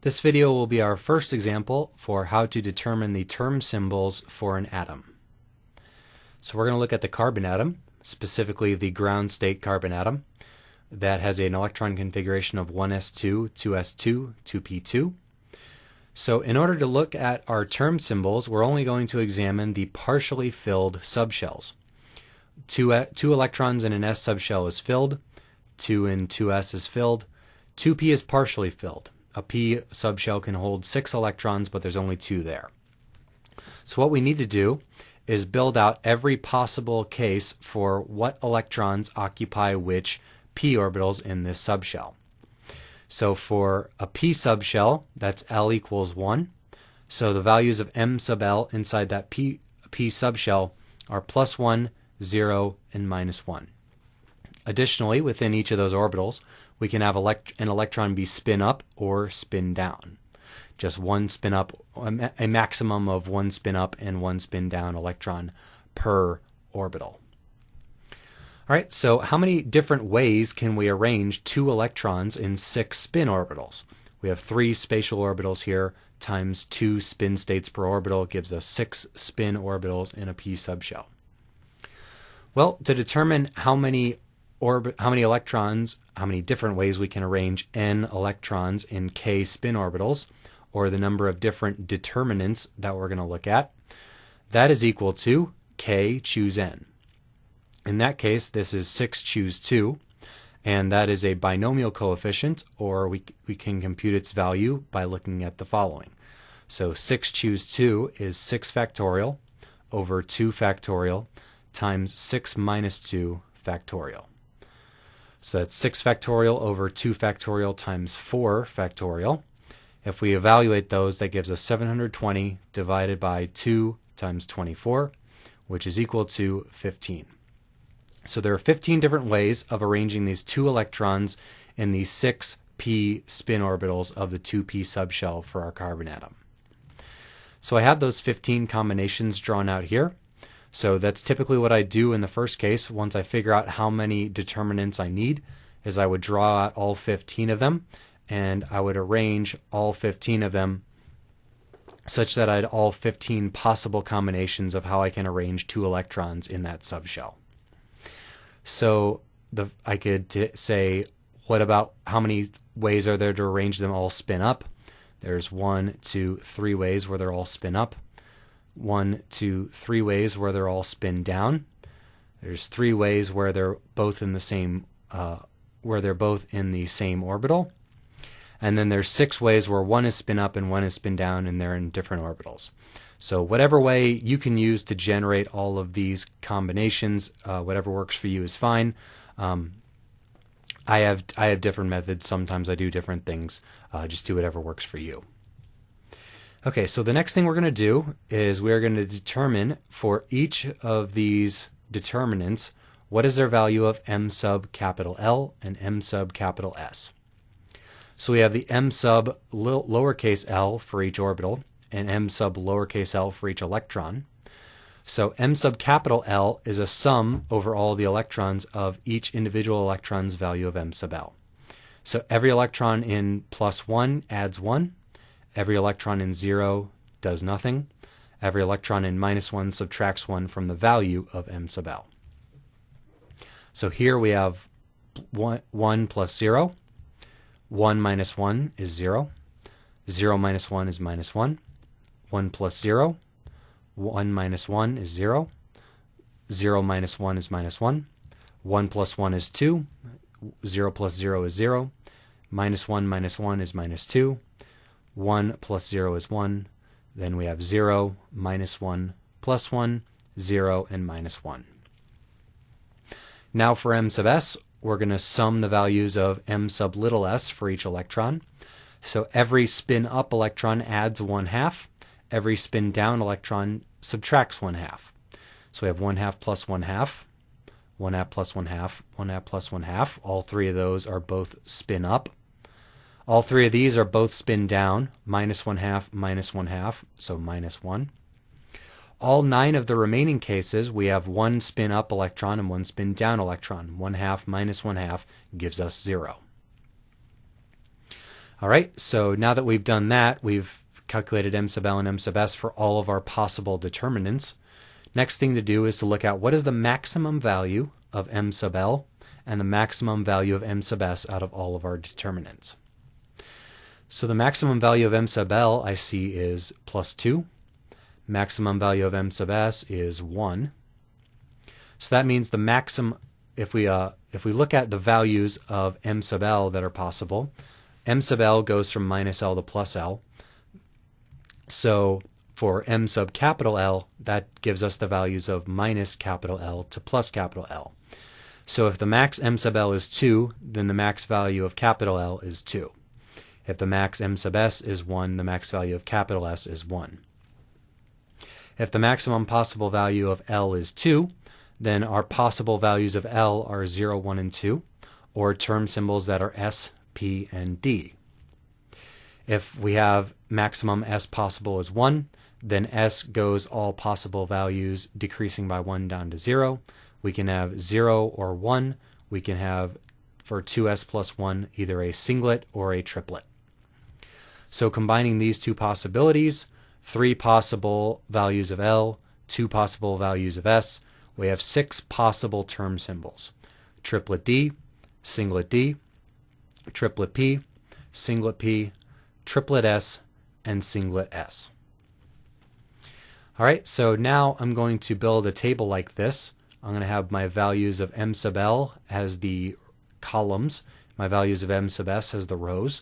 This video will be our first example for how to determine the term symbols for an atom. So we're going to look at the carbon atom, specifically the ground state carbon atom, that has an electron configuration of 1s2, 2s2, 2p2. So in order to look at our term symbols, we're only going to examine the partially filled subshells. Two electrons in an s subshell is filled, 2 in 2s is filled, 2p is partially filled. A p subshell can hold 6 electrons, but there's only 2 there. So what we need to do is build out every possible case for what electrons occupy which p orbitals in this subshell. So for a p subshell, that's L equals 1. So the values of m sub L inside that p subshell are +1, 0, and -1. Additionally, within each of those orbitals, we can have an electron be spin up or spin down. Just one spin up, a maximum of one spin up and one spin down electron per orbital. All right, so how many different ways can we arrange 2 electrons in 6 spin orbitals? We have 3 spatial orbitals here times 2 spin states per orbital gives us 6 spin orbitals in a p subshell. Well, to determine how many different ways we can arrange n electrons in k spin orbitals, or the number of different determinants that we're going to look at, that is equal to k choose n. In that case, this is 6 choose 2, and that is a binomial coefficient, or we can compute its value by looking at the following. So 6 choose 2 is 6 factorial over 2 factorial times 6 minus 2 factorial. So that's 6 factorial over 2 factorial times 4 factorial. If we evaluate those, that gives us 720 divided by 2 times 24, which is equal to 15. So there are 15 different ways of arranging these 2 electrons in the 6p spin orbitals of the 2p subshell for our carbon atom. So I have those 15 combinations drawn out here. So that's typically what I do in the first case. Once I figure out how many determinants I need, is I would draw out all 15 of them, and I would arrange all 15 of them such that I had all 15 possible combinations of how I can arrange 2 electrons in that subshell. So I could say, what about how many ways are there to arrange them all spin up? There's 1, 2, 3 ways where they're all spin up. 1, 2, 3 ways where they're all spin down. There's 3 ways where they're both in the same orbital. And then there's 6 ways where 1 is spin up and 1 is spin down, and they're in different orbitals. So whatever way you can use to generate all of these combinations, whatever works for you is fine. I have different methods. Sometimes I do different things. Just do whatever works for you. Okay, so the next thing we're going to do is we're going to determine for each of these determinants what is their value of m sub capital L and m sub capital S. So we have the m sub lowercase l for each orbital and m sub lowercase l for each electron. So m sub capital L is a sum over all the electrons of each individual electron's value of m sub L. So every electron in +1 adds 1. Every electron in 0 does nothing. Every electron in -1 subtracts 1 from the value of m sub L. So here we have 1 plus 0. 1 minus 1 is 0. 0 minus 1 is -1. 1 plus 0. 1 minus 1 is 0. 0 minus 1 is -1. 1 plus 1 is 2. 0 plus 0 is 0. -1 minus 1 is -2. 1 plus 0 is 1. Then we have 0, -1, +1, 0, and -1. Now for m sub s, we're going to sum the values of m sub little s for each electron. So every spin up electron adds 1/2. Every spin down electron subtracts 1/2. So we have 1/2 plus 1/2, 1/2 plus 1/2, 1/2 plus 1/2. All 3 of those are both spin up. All 3 of these are both spin down, -1/2, -1/2, so -1. All 9 of the remaining cases, we have 1 spin up electron and 1 spin down electron. 1/2 minus 1/2 gives us 0. All right, so now that we've done that, we've calculated m sub l and m sub s for all of our possible determinants. Next thing to do is to look at what is the maximum value of m sub l and the maximum value of m sub s out of all of our determinants. So the maximum value of m sub l I see is +2. Maximum value of m sub s is 1. So that means the maximum, if we look at the values of m sub l that are possible, m sub l goes from -l to +l. So for m sub capital L, that gives us the values of -L to +L. So if the max m sub l is 2, then the max value of capital L is 2. If the max m sub s is 1, the max value of capital S is 1. If the maximum possible value of L is 2, then our possible values of L are 0, 1, and 2, or term symbols that are S, P, and D. If we have maximum S possible is 1, then S goes all possible values decreasing by 1 down to 0. We can have 0 or 1. We can have, for 2S plus 1, either a singlet or a triplet. So combining these two possibilities, 3 possible values of L, 2 possible values of S, we have 6 possible term symbols. Triplet D, singlet D, triplet P, singlet P, triplet S, and singlet S. All right, so now I'm going to build a table like this. I'm going to have my values of m sub L as the columns, my values of m sub S as the rows,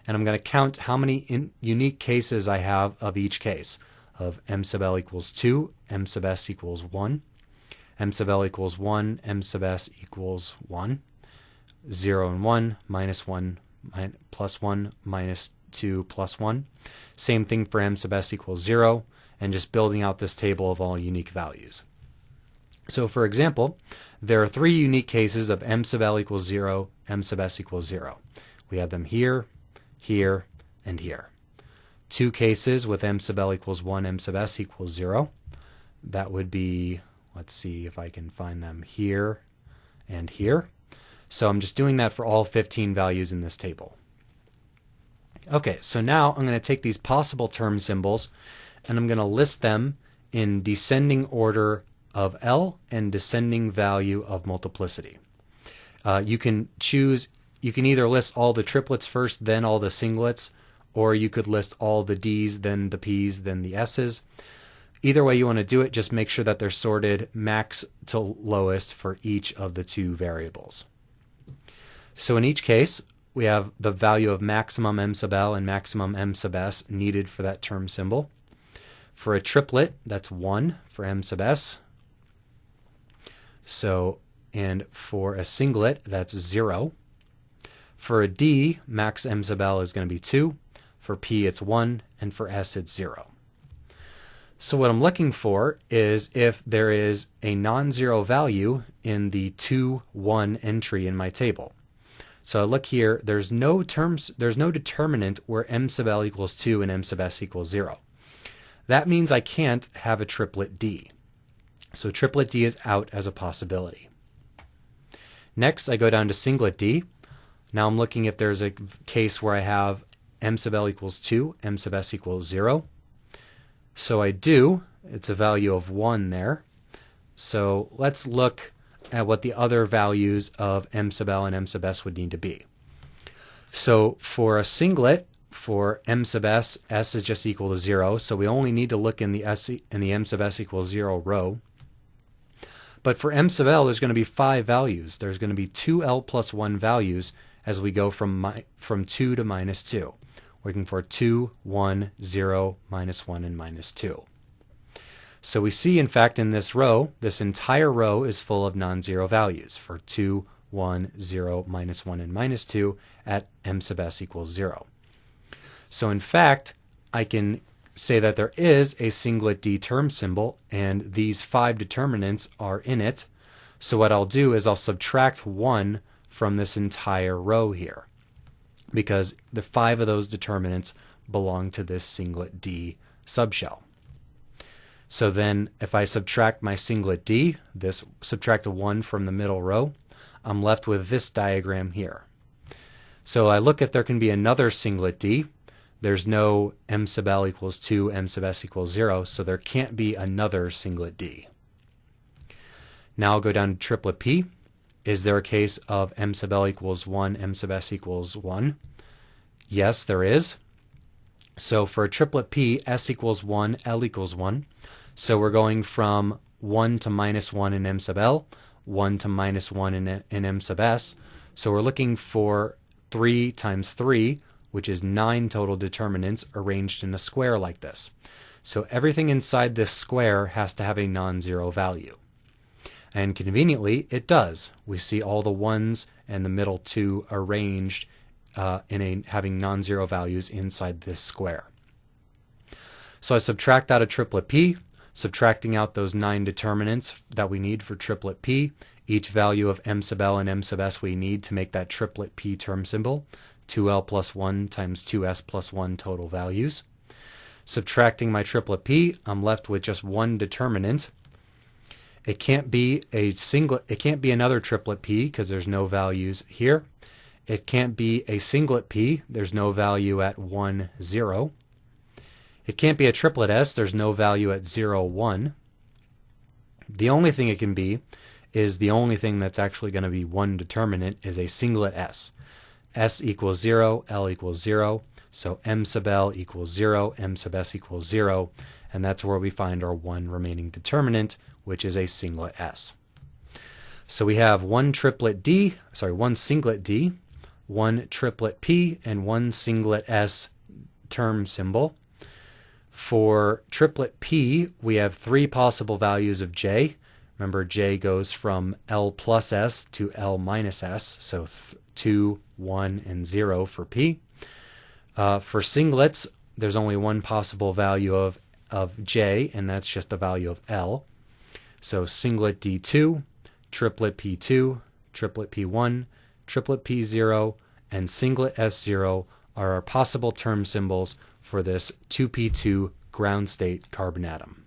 and I'm going to count how many unique cases I have of each case, of m sub L equals 2, m sub S equals 1, m sub L equals 1, m sub S equals 1, 0 and 1, -1, +1, -2, +1. Same thing for m sub S equals 0, and just building out this table of all unique values. So for example, there are 3 unique cases of m sub L equals 0, m sub S equals 0. We have them here, here, and here. 2 cases with m sub L equals 1, m sub S equals 0. That would be, let's see if I can find them here and here. So I'm just doing that for all 15 values in this table. Okay, so now I'm going to take these possible term symbols and I'm going to list them in descending order of L and descending value of multiplicity. You can either list all the triplets first, then all the singlets, or you could list all the D's, then the P's, then the S's. Either way you want to do it, just make sure that they're sorted max to lowest for each of the 2 variables. So in each case, we have the value of maximum m sub L and maximum m sub S needed for that term symbol. For a triplet, that's 1 for m sub S. So, and for a singlet, that's 0. For a D, max m sub L is going to be 2. For P, it's 1. And for S, it's 0. So what I'm looking for is if there is a non-zero value in the 2, 1 entry in my table. So look here, there's no determinant where m sub L equals 2 and m sub S equals 0. That means I can't have a triplet D. So triplet D is out as a possibility. Next, I go down to singlet D. Now I'm looking if there's a case where I have m sub L equals 2, m sub S equals 0. So I do. It's a value of 1 there. So let's look at what the other values of m sub L and m sub S would need to be. So for a singlet, for m sub S, S is just equal to 0. So we only need to look in the m sub S equals 0 row. But for m sub L, there's going to be 5 values. There's going to be 2L plus 1 values as we go from 2 to -2. Working for 2, 1, 0, -1, and -2. So we see, in fact, in this row, this entire row is full of non-zero values for 2, 1, 0, -1, and -2 at m sub S equals 0. So in fact, I can say that there is a singlet D term symbol, and these 5 determinants are in it. So what I'll do is I'll subtract 1 from this entire row here, because the 5 of those determinants belong to this singlet D subshell. So then if I subtract my singlet D, subtract a 1 from the middle row, I'm left with this diagram here. So I look if there can be another singlet D. There's no m sub l equals 2, m sub s equals 0, so there can't be another singlet D. Now I'll go down to triplet P. Is there a case of m sub l equals 1, m sub s equals 1? Yes, there is. So for a triplet P, s equals 1, l equals 1. So we're going from 1 to minus 1 in m sub l, 1 to minus 1 in m sub s. So we're looking for 3 times 3, which is 9 total determinants arranged in a square like this. So everything inside this square has to have a non-zero value. And conveniently, it does. We see all the ones and the middle two arranged having non-zero values inside this square. So I subtract out a triplet P, subtracting out those 9 determinants that we need for triplet P, each value of m sub l and m sub s we need to make that triplet P term symbol, 2l plus 1 times 2s plus 1 total values. Subtracting my triplet P, I'm left with just one determinant. It can't be another triplet P because there's no values here. It can't be a singlet P, there's no value at 1, 0. It can't be a triplet S, there's no value at 0, 1. The only thing it can be is the only thing that's actually going to be one determinant is a singlet S. S equals 0, L equals 0, so m sub L equals 0, m sub S equals 0, and that's where we find our one remaining determinant, which is a singlet S. So we have one singlet D, one triplet P, and one singlet S term symbol. For triplet P, we have 3 possible values of J. Remember, J goes from L plus S to L minus S, so 2, 1, and 0 for P. For singlets, there's only one possible value of J, and that's just the value of L. So singlet D2, triplet P2, triplet P1, triplet P0, and singlet S0 are our possible term symbols for this 2p2 ground state carbon atom.